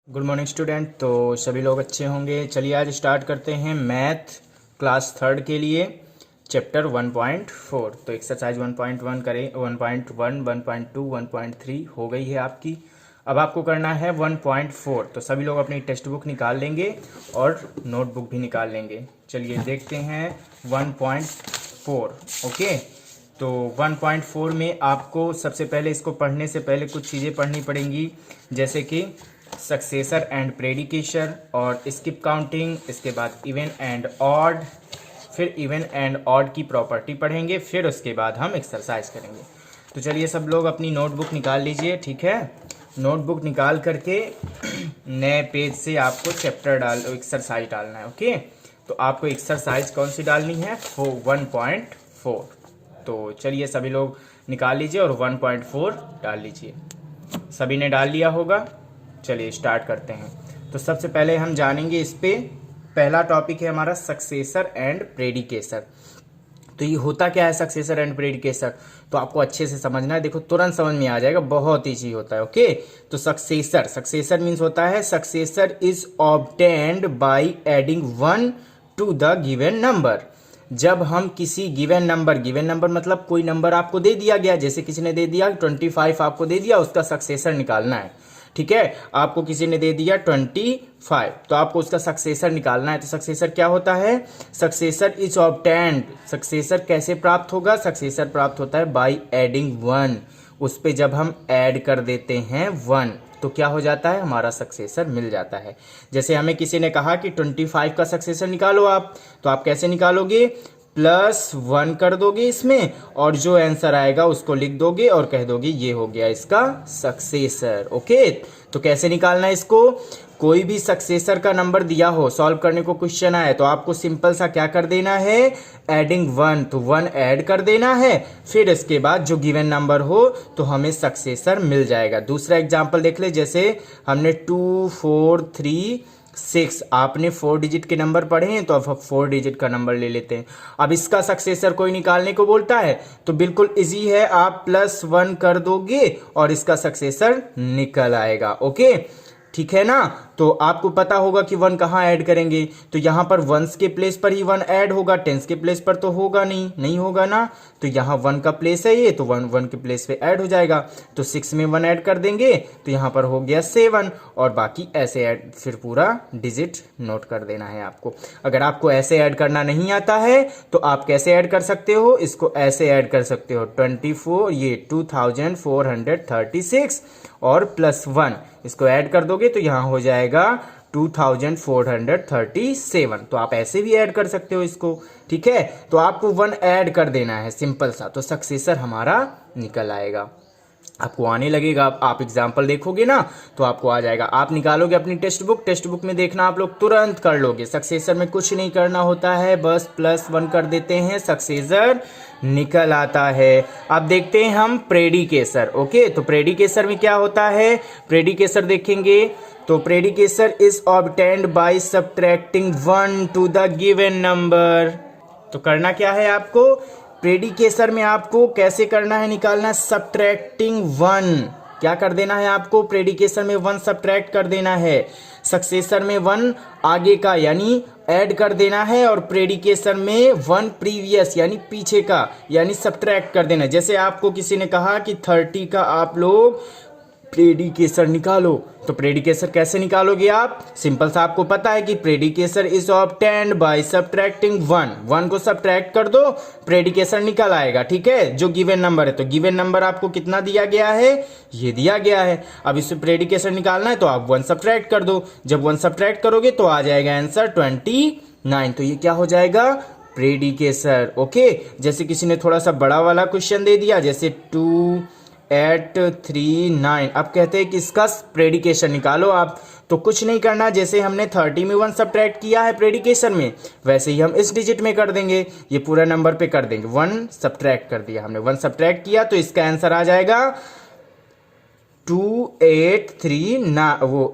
Good morning student. तो सभी लोग अच्छे होंगे। चलिए आज स्टार्ट करते हैं मैथ क्लास थर्ड के लिए चैप्टर 1.4। तो एक्सरसाइज 1.1 करें। 1.1, 1.2, 1.3 हो गई है आपकी। अब आपको करना है 1.4। तो सभी लोग अपनी टेक्स्ट बुक निकाल लेंगे और नोटबुक भी निकाल लेंगे। चलिए देखते हैं 1.4। ओके, तो 1.4 में आपको सबसे पहले इसको पढ़ने से पहले कुछ चीज़ें पढ़नी पड़ेंगी, जैसे कि सक्सेसर एंड प्रेडिकेशन और स्किप काउंटिंग, इसके बाद इवन एंड ऑड, फिर इवन एंड ऑड की प्रॉपर्टी पढ़ेंगे, फिर उसके बाद हम एक्सरसाइज करेंगे। तो चलिए सब लोग अपनी नोटबुक निकाल लीजिए। ठीक है, नोटबुक निकाल करके नए पेज से आपको एक्सरसाइज डालना है। ओके, तो आपको एक्सरसाइज कौन सी डालनी है? 1.4। तो चलिए सभी लोग निकाल लीजिए और 1.4 डाल लीजिए। सभी ने डाल लिया होगा। चलिए स्टार्ट करते हैं। तो सबसे पहले हम जानेंगे इस पे, पहला टॉपिक है हमारा सक्सेसर एंड प्रेडिकेसर। तो ये होता क्या है सक्सेसर एंड प्रेडिकेसर? तो आपको अच्छे से समझना है। देखो तुरंत समझ में आ जाएगा, बहुत ईजी होता है। ओके, तो सक्सेसर मीन्स होता है successor is obtained by adding 1 to the given number. जब हम किसी गिवन नंबर मतलब कोई नंबर आपको दे दिया गया, जैसे किसी ने दे दिया 25 आपको दे दिया, उसका सक्सेसर निकालना है। ठीक है, आपको किसी ने दे दिया 25, तो आपको उसका सक्सेसर निकालना है। तो सक्सेसर क्या होता है? Successor is obtained. सक्सेसर कैसे प्राप्त होगा? सक्सेसर प्राप्त होता है बाय एडिंग 1। उस पे जब हम ऐड कर देते हैं 1 तो क्या हो जाता है? हमारा सक्सेसर मिल जाता है। जैसे हमें किसी ने कहा कि 25 का सक्सेसर निकालो आप, तो आप कैसे निकालोगे? +1 कर दोगे इसमें और जो आंसर आएगा उसको लिख दोगे और कह दोगे ये हो गया इसका सक्सेसर। ओके, तो कैसे निकालना है इसको? कोई भी सक्सेसर का नंबर दिया हो, सॉल्व करने को क्वेश्चन आए, तो आपको सिंपल सा क्या कर देना है? एडिंग 1, तो 1 ऐड कर देना है, फिर इसके बाद जो गिवन नंबर हो तो हमें सक्सेसर मिल जाएगा। दूसरा एग्जांपल देख ले, जैसे हमने 2, 4, 3, 6, आपने 4 डिजिट के नंबर पढ़े हैं, तो अब 4 डिजिट का नंबर ले लेते हैं। अब इसका सक्सेसर कोई निकालने को बोलता है तो बिल्कुल इजी है, आप +1 कर दोगे और इसका सक्सेसर निकल आएगा। ओके, ठीक है ना? तो आपको पता होगा कि 1 कहाँ ऐड करेंगे, तो यहां पर 1s के प्लेस पर ही 1 ऐड होगा, 10s के प्लेस पर तो होगा नहीं होगा ना। तो यहां 1 का प्लेस है ये, तो 1 के प्लेस पे ऐड हो जाएगा। तो 6 में 1 ऐड कर देंगे तो यहां पर हो गया 7, और बाकी ऐसे ऐड, फिर पूरा डिजिट नोट कर देना है आपको। अगर आपको ऐसे ऐड करना नहीं आता है तो आप कैसे ऐड कर सकते हो? इसको ऐसे ऐड कर सकते हो, 24 ये 2436 और +1 इसको ऐड कर दोगे तो यहां हो जाएगा 2437। तो आप ऐसे भी ऐड कर सकते हो इसको। ठीक है, तो आपको 1 ऐड कर देना है, सिंपल सा, तो सक्सेसर हमारा निकल आएगा। आपको आने लगेगा, आप एग्जाम्पल देखोगे ना तो आपको आ जाएगा। आप निकालोगे अपनी टेक्स्ट बुक में देखना, आप लोग तुरंत कर लोगे। सक्सेसर में कुछ नहीं करना होता है, बस +1 कर देते हैं, सक्सेसर निकल आता है। अब देखते हैं हम प्रेडिकेसर। ओके, तो प्रेडिकेसर में क्या होता है? प्रेडिकेसर देखेंगे तो predecessor is obtained by subtracting 1 to the given number. तो करना क्या है आपको? प्रेडिकेसर में आपको कैसे करना है, निकालना है सब्ट्रैक्टिंग 1। क्या कर देना है आपको? प्रेडिकेसर में 1 सब्ट्रैक्ट कर देना है, सक्सेसर में 1 आगे का यानी ऐड कर देना है, और प्रेडिकेसर में 1 प्रीवियस यानी पीछे का यानी सब्ट्रैक्ट कर देना है। जैसे आपको किसी ने कहा कि 30 का आप लोग प्रेडिकेसर निकालो, तो प्रेडिकेसर कैसे निकालोगे आप? सिंपल सा, आपको पता है कि प्रेडिकेसर इज ऑब्टेन्ड बाय सब्ट्रैक्टिंग 1 को सब्ट्रैक्ट कर दो, प्रेडिकेसर निकल आएगा। ठीक है, जो गिवन नंबर है, तो गिवन नंबर आपको कितना दिया गया है? ये दिया गया है। अब इससे प्रेडिकेसर निकालना है तो आप 1 सब्ट्रैक्ट कर दो, जब 1 सब्ट्रैक्ट करोगे तो आ जाएगा आंसर 29। तो ये क्या हो जाएगा? प्रेडिकेसर। ओके, जैसे किसी ने थोड़ा सा बड़ा वाला क्वेश्चन दे दिया, जैसे 2, 8, 3, 9, अब कहते हैं कि इसका प्रेडिकेशन निकालो आप। तो कुछ नहीं करना, जैसे हमने 30 में 1 सब्ट्रैक्ट किया है प्रेडिकेशन में, वैसे ही हम इस डिजिट में कर देंगे, ये पूरा नंबर पे कर देंगे। 1 सब्ट्रैक्ट कर दिया हमने, 1 सब्ट्रैक्ट किया तो इसका आंसर आ जाएगा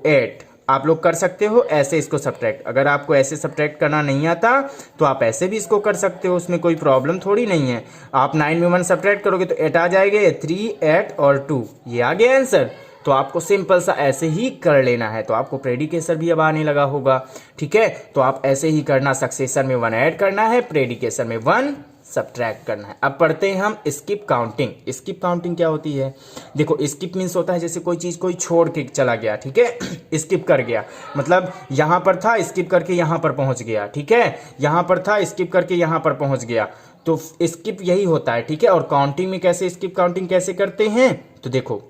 8। आप लोग कर सकते हो ऐसे इसको सब्ट्रैक्ट। अगर आपको ऐसे सब्ट्रैक्ट करना नहीं आता तो आप ऐसे भी इसको कर सकते हो, उसमें कोई प्रॉब्लम थोड़ी नहीं है। आप 9 में 1 सब्ट्रैक्ट करोगे तो 8 आ जाएगा, 3, 8 और 2, ये आ गया आंसर। तो आपको सिंपल सा ऐसे ही कर लेना है। तो आपको प्रेडिकेशन भी अब आने लगा होगा, ठीक है। तो आप ऐसे ही करना, सक्सेशन में 1 ऐड करना है, प्रेडिकेशन में 1 सब्ट्रैक्ट करना है। अब पढ़ते हैं हम स्किप काउंटिंग। स्किप काउंटिंग क्या होती है? देखो, स्किप मीन्स होता है जैसे कोई चीज कोई छोड़ के चला गया, ठीक है। स्किप कर गया मतलब यहां पर था, स्किप करके यहां पर पहुंच गया, ठीक है। यहां पर था, स्किप करके यहां पर पहुंच गया। तो स्किप यही होता है, ठीक है। और काउंटिंग में कैसे स्किप काउंटिंग कैसे करते हैं? तो देखो,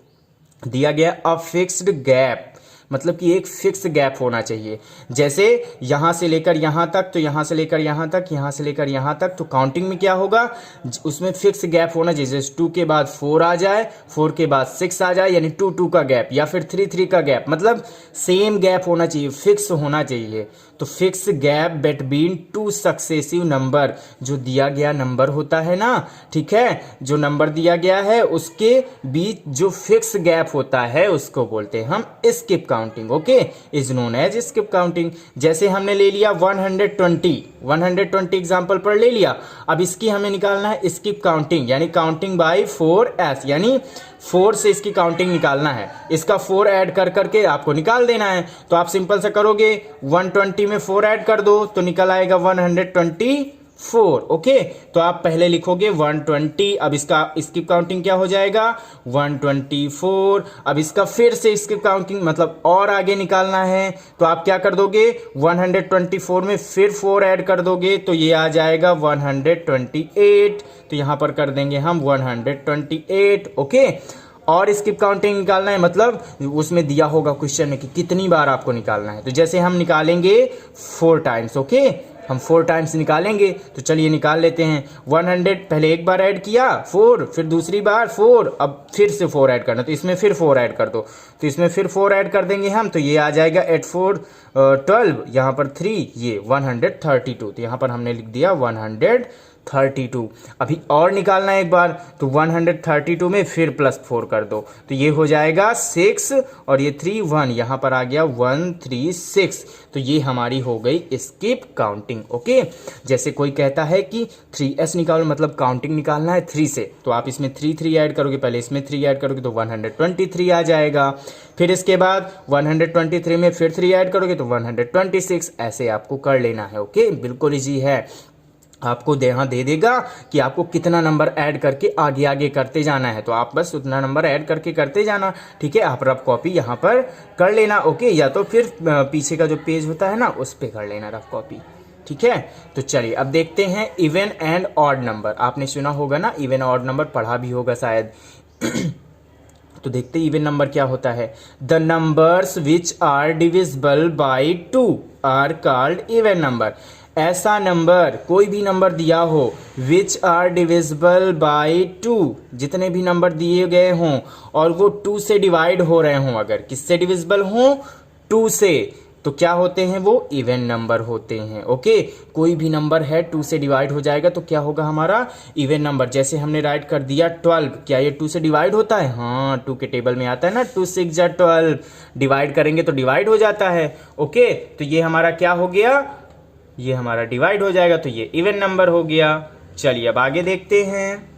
दिया गया अ फिक्स्ड गैप, मतलब कि एक फिक्स गैप होना चाहिए। जैसे यहां से लेकर यहां तक, तो यहां से लेकर यहां तक, यहां से लेकर यहां तक। तो काउंटिंग में क्या होगा, उसमें फिक्स गैप होना चाहिए। जैसे 2 के बाद 4 आ जाए, 4 के बाद 6 आ जाए, यानी 2 का गैप, या फिर 3 का गैप, मतलब सेम गैप होना चाहिए, फिक्स होना चाहिए। तो fix gap between 2 successive number, जो दिया गया नंबर होता है ना, ठीक है, जो नंबर दिया गया है उसके बीच जो फिक्स गैप होता है उसको बोलते हैं हम skip counting. Okay, is known as skip counting. जैसे हमने ले लिया 120 एग्जाम्पल पर ले लिया। अब इसकी हमें निकालना है स्किप काउंटिंग, यानी काउंटिंग बाय 4s, यानी 4 से इसकी काउंटिंग निकालना है। इसका 4 ऐड कर करके आपको निकाल देना है। तो आप सिंपल से करोगे, 120 में 4 ऐड कर दो तो निकल आएगा 124। ओके, तो आप पहले लिखोगे 120, अब इसका स्किप काउंटिंग क्या हो जाएगा 124। अब इसका फिर से स्किप काउंटिंग मतलब और आगे निकालना है, तो आप क्या कर दोगे 124 में फिर 4 ऐड कर दोगे तो ये आ जाएगा 128। तो यहां पर कर देंगे हम 128। ओके, और स्किप काउंटिंग निकालना है, मतलब उसमें दिया होगा क्वेश्चन में कि कितनी बार आपको निकालना है। तो जैसे हम निकालेंगे 4 टाइम्स, ओके, हम 4 टाइम्स निकालेंगे। तो चलिए निकाल लेते हैं। 100 पहले एक बार ऐड किया 4, फिर दूसरी बार 4, अब फिर से 4 ऐड करना, तो इसमें फिर 4 ऐड कर दो। तो इसमें फिर 4 ऐड कर देंगे हम, तो ये आ जाएगा 8 4 12, यहाँ पर 3, ये 132। तो यहाँ पर हमने लिख दिया 132। अभी और निकालना है एक बार, तो 132 में फिर +4 कर दो, तो ये हो जाएगा 6, और ये 3 1, यहाँ पर आ गया 136। तो ये हमारी हो गई स्किप काउंटिंग। ओके, जैसे कोई कहता है कि 3s निकालो, मतलब काउंटिंग निकालना है 3 से, तो आप इसमें 3 ऐड करोगे, पहले इसमें 3 ऐड करोगे तो 123 आ जाएगा। फिर इसके बाद 123 में फिर 3 ऐड करोगे तो 126। ऐसे आपको कर लेना है। ओके, बिल्कुल इजी है। आपको यहाँ दे देगा कि आपको कितना नंबर ऐड करके आगे आगे करते जाना है, तो आप बस उतना नंबर ऐड करके करते जाना, ठीक है। आप रफ कॉपी यहाँ पर कर लेना, ओके, या तो फिर पीछे का जो पेज होता है ना उस पे कर लेना रफ कॉपी, ठीक है। तो चलिए अब देखते हैं इवन एंड ऑड नंबर। आपने सुना होगा ना, इवन ऑड नंबर पढ़ा भी होगा शायद। तो देखते इवन नंबर क्या होता है। The numbers which are divisible by 2 are called even number. ऐसा नंबर, कोई भी नंबर दिया हो, विच आर डिविजिबल बाई 2, जितने भी नंबर दिए गए हों और वो 2 से डिवाइड हो रहे हों, अगर किससे डिविजिबल हों 2 से, तो क्या होते हैं वो इवन नंबर होते हैं। ओके, कोई भी नंबर है 2 से डिवाइड हो जाएगा तो क्या होगा हमारा इवन नंबर। जैसे हमने राइट कर दिया 12, क्या ये 2 से डिवाइड होता है? हाँ, 2 के टेबल में आता है ना, 2 6 जा 12, डिवाइड करेंगे तो डिवाइड हो जाता है। ओके, तो ये हमारा क्या हो गया, ये हमारा डिवाइड हो जाएगा, तो ये इवन नंबर हो गया। चलिए अब आगे देखते हैं।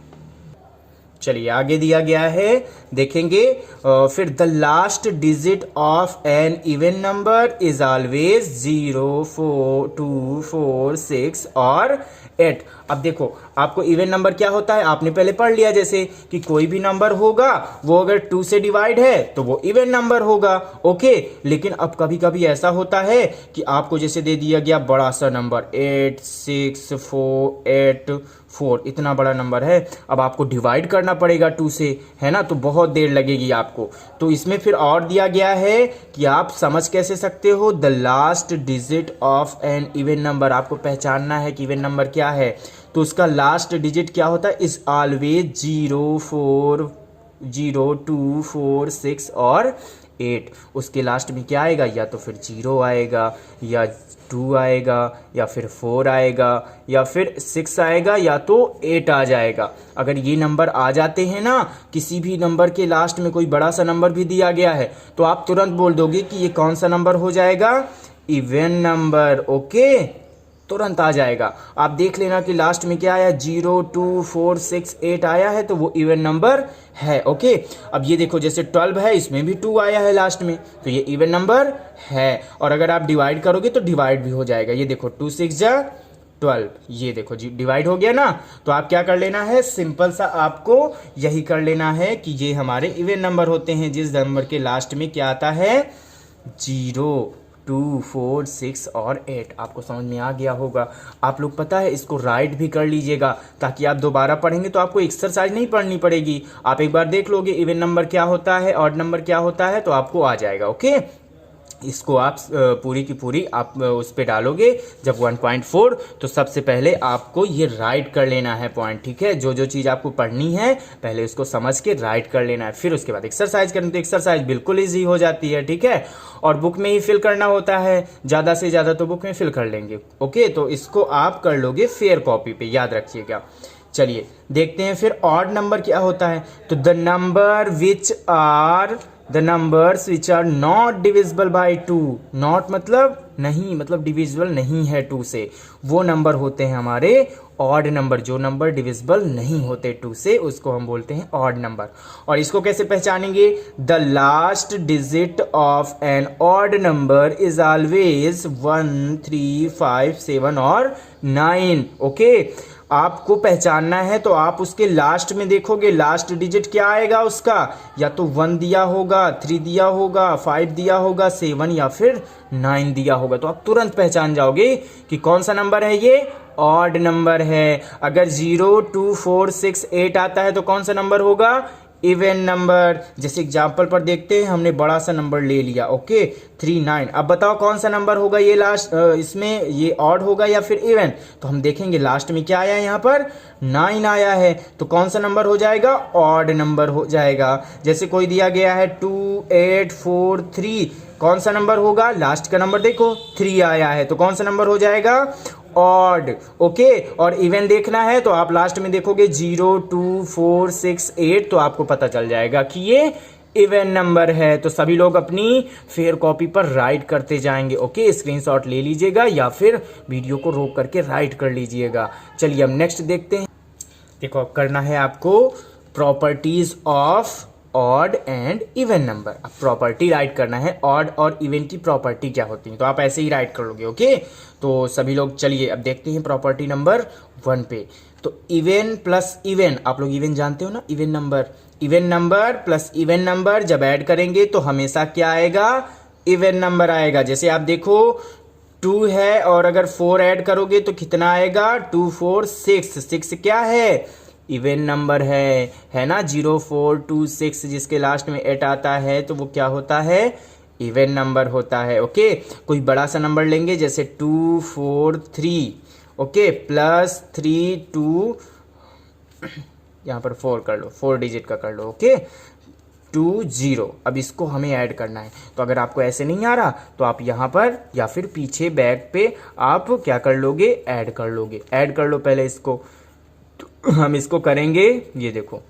चलिए आगे दिया गया है, देखेंगे। फिर the last digit of an even number is always 0 4 2 4 6 और 8। अब देखो, आपको इवन नंबर क्या होता है आपने पहले पढ़ लिया, जैसे कि कोई भी नंबर होगा वो अगर 2 से डिवाइड है तो वो इवन नंबर होगा। ओके, लेकिन अब कभी कभी ऐसा होता है कि आपको जैसे दे दिया गया बड़ा सा नंबर 8 6 4 8 4, इतना बड़ा नंबर है, अब आपको डिवाइड करना पड़ेगा 2 से, है ना, तो बहुत देर लगेगी आपको। तो इसमें फिर और दिया गया है कि आप समझ कैसे सकते हो, the last digit of an even number, आपको पहचानना है कि इवन नंबर क्या है। तो उसका लास्ट डिजिट क्या होता है, इज ऑलवेज 0 4 0 2 4 6 और 8। उसके लास्ट में क्या आएगा, या तो फिर 0 आएगा, या 2 आएगा, या फिर 4 आएगा, या फिर 6 आएगा, या तो 8 आ जाएगा। अगर ये नंबर आ जाते हैं ना, किसी भी नंबर के लास्ट में कोई बड़ा सा नंबर भी दिया गया है, तो आप तुरंत बोल दोगे कि ये कौन सा नंबर हो जाएगा, इवन नंबर। ओके, तुरंत आ जाएगा। आप देख लेना कि लास्ट में क्या आया, 0 2 4 6 8 आया है, तो वो इवन नंबर है। ओके, अब ये देखो जैसे 12 है, इसमें भी 2 आया है लास्ट में, तो ये इवन नंबर है। और अगर आप डिवाइड करोगे तो डिवाइड भी हो जाएगा। ये देखो 2 6 जा 12, ये देखो जी डिवाइड हो गया ना। तो आप क्या कर लेना है, सिंपल सा आपको यही कर लेना है कि ये हमारे इवन नंबर होते हैं, जिस नंबर के लास्ट में क्या आता है, 0 2 4 6 और 8। आपको समझ में आ गया होगा। आप लोग पता है इसको राइट भी कर लीजिएगा, ताकि आप दोबारा पढ़ेंगे तो आपको एक्सरसाइज नहीं पढ़नी पड़ेगी। आप एक बार देख लोगे इवन नंबर क्या होता है, ऑड नंबर क्या होता है, तो आपको आ जाएगा। ओके, इसको आप पूरी की पूरी आप उस पर डालोगे जब 1.4, तो सबसे पहले आपको ये राइट कर लेना है पॉइंट। ठीक है, जो जो चीज़ आपको पढ़नी है पहले उसको समझ के राइट कर लेना है, फिर उसके बाद एक्सरसाइज करनी, तो एक्सरसाइज बिल्कुल ईजी हो जाती है। ठीक है, और बुक में ही फिल करना होता है, ज़्यादा से ज़्यादा तो बुक में फिल कर लेंगे। ओके, तो इसको आप कर लोगे फेयर कॉपी पे, याद रखिएगा। चलिए देखते हैं फिर ऑड नंबर क्या होता है। तो the numbers which are not divisible by 2, not मतलब नहीं, मतलब डिविजिबल नहीं है 2 से, वो नंबर होते हैं हमारे ऑड नंबर। जो नंबर डिविजिबल नहीं होते 2 से उसको हम बोलते हैं ऑड नंबर। और इसको कैसे पहचानेंगे, the last digit of an odd number is always 1 3 5 7 और 9। ओके, आपको पहचानना है तो आप उसके लास्ट में देखोगे, लास्ट डिजिट क्या आएगा उसका, या तो 1 दिया होगा, 3 दिया होगा, 5 दिया होगा, 7 या फिर 9 दिया होगा, तो आप तुरंत पहचान जाओगे कि कौन सा नंबर है, ये ऑड नंबर है। अगर 0 2 4 6 8 आता है तो कौन सा नंबर होगा, इवन नंबर। जैसे एग्जाम्पल पर देखते हैं, हमने बड़ा सा नंबर ले लिया, ओके 3 9। अब बताओ कौन सा नंबर होगा ये लास्ट, इसमें ये ऑड होगा या फिर इवन। तो हम देखेंगे लास्ट में क्या आया है, यहाँ पर 9 आया है, तो कौन सा नंबर हो जाएगा, ऑड नंबर हो जाएगा। जैसे कोई दिया गया है 2 8 4 3, कौन सा नंबर होगा, लास्ट का नंबर देखो 3 आया है, तो कौन सा नंबर हो जाएगा, ऑड। ओके, और इवन देखना है तो आप लास्ट में देखोगे 0 2 4 6 8, तो आपको पता चल जाएगा कि ये इवन नंबर है। तो सभी लोग अपनी फेयर कॉपी पर राइट करते जाएंगे। ओके, स्क्रीनशॉट ले लीजिएगा या फिर वीडियो को रोक करके राइट कर लीजिएगा। चलिए अब नेक्स्ट देखते हैं। देखो अब करना है आपको properties of odd and even number. अब प्रॉपर्टी राइट करना है, ऑड और इवन की प्रॉपर्टी क्या होती है, तो आप ऐसे ही राइट कर लोगे। ओके, तो सभी लोग चलिए अब देखते हैं प्रॉपर्टी नंबर 1 पे। तो इवन प्लस इवन, आप लोग इवन जानते हो ना, even number plus even number जब ऐड करेंगे तो हमेशा क्या आएगा, इवन नंबर आएगा। जैसे आप देखो 2 है और अगर 4 ऐड करोगे तो कितना आएगा, 2 4 6, 6 क्या है, इवन नंबर है ना। 0 4 2 6 जिसके लास्ट में 8 आता है तो वो क्या होता है, इवन नंबर होता है। ओके, कोई बड़ा सा नंबर लेंगे जैसे 2 4 3, ओके प्लस 3 2, यहाँ पर 4 कर लो, 4 डिजिट का कर लो। ओके 2 0, अब इसको हमें ऐड करना है। तो अगर आपको ऐसे नहीं आ रहा तो आप यहाँ पर या फिर पीछे बैक पे आप क्या कर लोगे, ऐड कर लोगे। ऐड कर लो पहले इसको, तो हम इसको करेंगे, ये देखो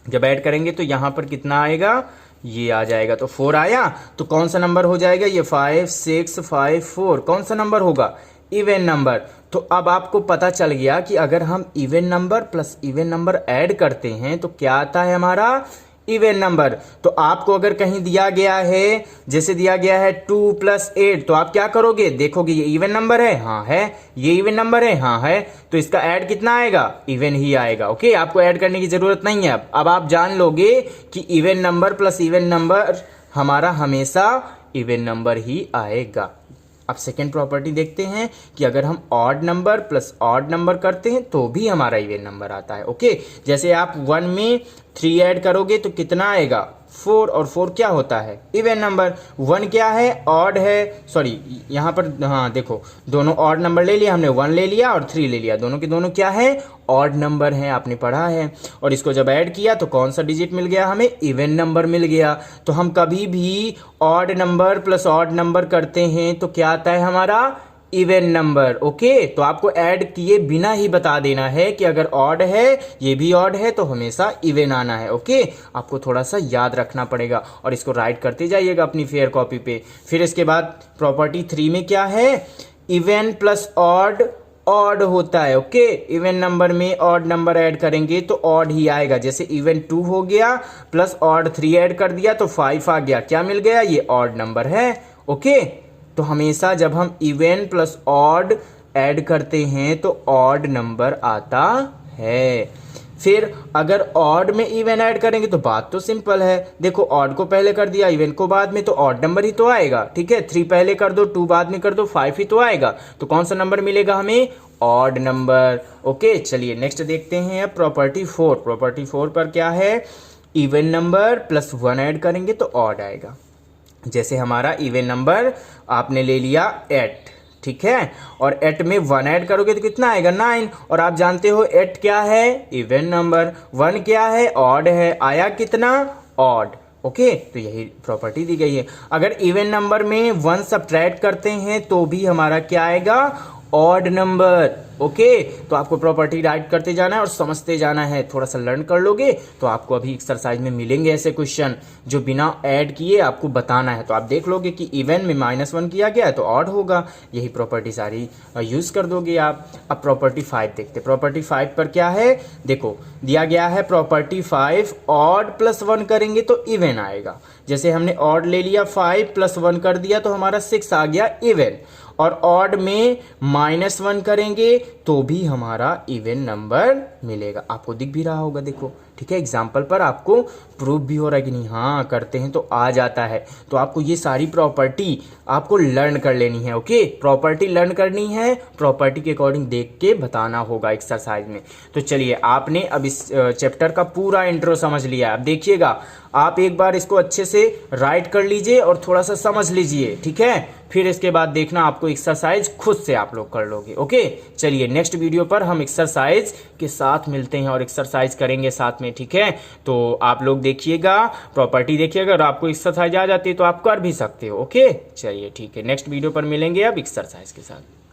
जब ऐड करेंगे तो यहाँ पर कितना आएगा, ये आ जाएगा। तो 4 आया तो कौन सा नंबर हो जाएगा, ये 5 6 5 4, कौन सा नंबर होगा, इवन नंबर। तो अब आपको पता चल गया कि अगर हम even number plus even number add करते हैं तो क्या आता है हमारा, इवन नंबर। तो आपको अगर कहीं दिया गया है, जैसे दिया गया है 2 + 8, तो आप क्या करोगे, देखोगे ये इवन नंबर है, हाँ है, ये इवन नंबर है, हाँ है, तो इसका ऐड कितना आएगा, इवन ही आएगा। ओके, आपको ऐड करने की जरूरत नहीं है। अब आप जान लोगे कि even number plus even number हमारा हमेशा इवन नंबर ही आएगा। अब सेकेंड प्रॉपर्टी देखते हैं कि अगर हम odd number plus odd number करते हैं तो भी हमारा इवन नंबर आता है। ओके, जैसे आप 1 में 3 ऐड करोगे तो कितना आएगा, 4, और 4 क्या होता है, इवन नंबर। 1 क्या है, ऑड है, सॉरी यहाँ पर हाँ देखो दोनों ऑड नंबर ले लिया हमने, 1 ले लिया और 3 ले लिया, दोनों के दोनों क्या है, ऑड नंबर है, आपने पढ़ा है। और इसको जब ऐड किया तो कौन सा डिजिट मिल गया हमें, इवन नंबर मिल गया। तो हम कभी भी odd number plus odd number करते हैं तो क्या आता है हमारा, इवन नंबर। ओके, तो आपको ऐड किए बिना ही बता देना है कि अगर ऑड है, ये भी ऑड है, तो हमेशा इवन आना है। ओके, आपको थोड़ा सा याद रखना पड़ेगा और इसको राइट करते जाइएगा अपनी फेयर कॉपी पे। फिर इसके बाद प्रॉपर्टी 3 में क्या है, इवन प्लस ऑड ऑड होता है। ओके, इवन नंबर में ऑड नंबर ऐड करेंगे तो ऑड ही आएगा। जैसे इवन 2 हो गया प्लस ऑड 3 ऐड कर दिया तो 5 आ गया। क्या मिल गया? ये ऑड नंबर है। ओके, तो हमेशा जब हम इवन प्लस ऑड ऐड करते हैं तो ऑड नंबर आता है। फिर अगर ऑड में इवन ऐड करेंगे तो बात तो सिंपल है। देखो, ऑड को पहले कर दिया, इवन को बाद में, तो ऑड नंबर ही तो आएगा। ठीक है, 3 पहले कर दो, 2 बाद में कर दो, 5 ही तो आएगा। तो कौन सा नंबर मिलेगा हमें? Odd number. ओके, चलिए नेक्स्ट देखते हैं प्रॉपर्टी 4। प्रॉपर्टी 4 पर क्या है? इवन नंबर प्लस 1 ऐड करेंगे तो ऑड आएगा। जैसे हमारा इवन नंबर आपने ले लिया 8, ठीक है, और 8 में 1 ऐड करोगे तो कितना आएगा? 9। और आप जानते हो 8 क्या है? Even number. 1 क्या है? ऑड है। आया कितना? ऑड। ओके, तो यही प्रॉपर्टी दी गई है। अगर इवन नंबर में 1 सब्ट्रैक्ट करते हैं तो भी हमारा क्या आएगा? Odd number. ओके, तो आपको प्रॉपर्टी राइट करते जाना है और समझते जाना है। थोड़ा सा लर्न कर लोगे तो आपको अभी एक्सरसाइज में मिलेंगे ऐसे क्वेश्चन जो बिना ऐड किए आपको बताना है। तो आप देख लोगे कि इवन में -1 किया गया है तो ऑड होगा। यही प्रॉपर्टी सारी यूज कर दोगे आप। अब प्रॉपर्टी 5 देखते। प्रॉपर्टी 5 पर क्या है? देखो, दिया गया है प्रॉपर्टी 5 ऑड प्लस 1 करेंगे तो इवन आएगा। जैसे हमने ऑड ले लिया, 5 प्लस 1 कर दिया तो हमारा 6 आ गया इवन। और ऑड में -1 करेंगे तो भी हमारा इवन नंबर मिलेगा। आपको दिख भी रहा होगा, देखो। ठीक है, एग्जाम्पल पर आपको प्रूफ भी हो रहा है कि नहीं, हाँ करते हैं तो आ जाता है। तो आपको ये सारी प्रॉपर्टी आपको लर्न कर लेनी है। ओके, प्रॉपर्टी लर्न करनी है, प्रॉपर्टी के अकॉर्डिंग देख के बताना होगा एक्सरसाइज में। तो चलिए, आपने अब इस चैप्टर का पूरा इंट्रो समझ लिया। अब देखिएगा, आप एक बार इसको अच्छे से राइट कर लीजिए और थोड़ा सा समझ लीजिए। ठीक है, फिर इसके बाद देखना आपको एक्सरसाइज खुद से आप लोग कर लोगे। ओके, चलिए नेक्स्ट वीडियो पर हम एक्सरसाइज के साथ मिलते हैं और एक्सरसाइज करेंगे साथ में। ठीक है, तो आप लोग देखिएगा, प्रॉपर्टी देखिएगा, अगर आपको एक्सरसाइज आ जाती है तो आप कर भी सकते हो। ओके, चलिए ठीक है, नेक्स्ट वीडियो पर मिलेंगे अब एक्सरसाइज के साथ।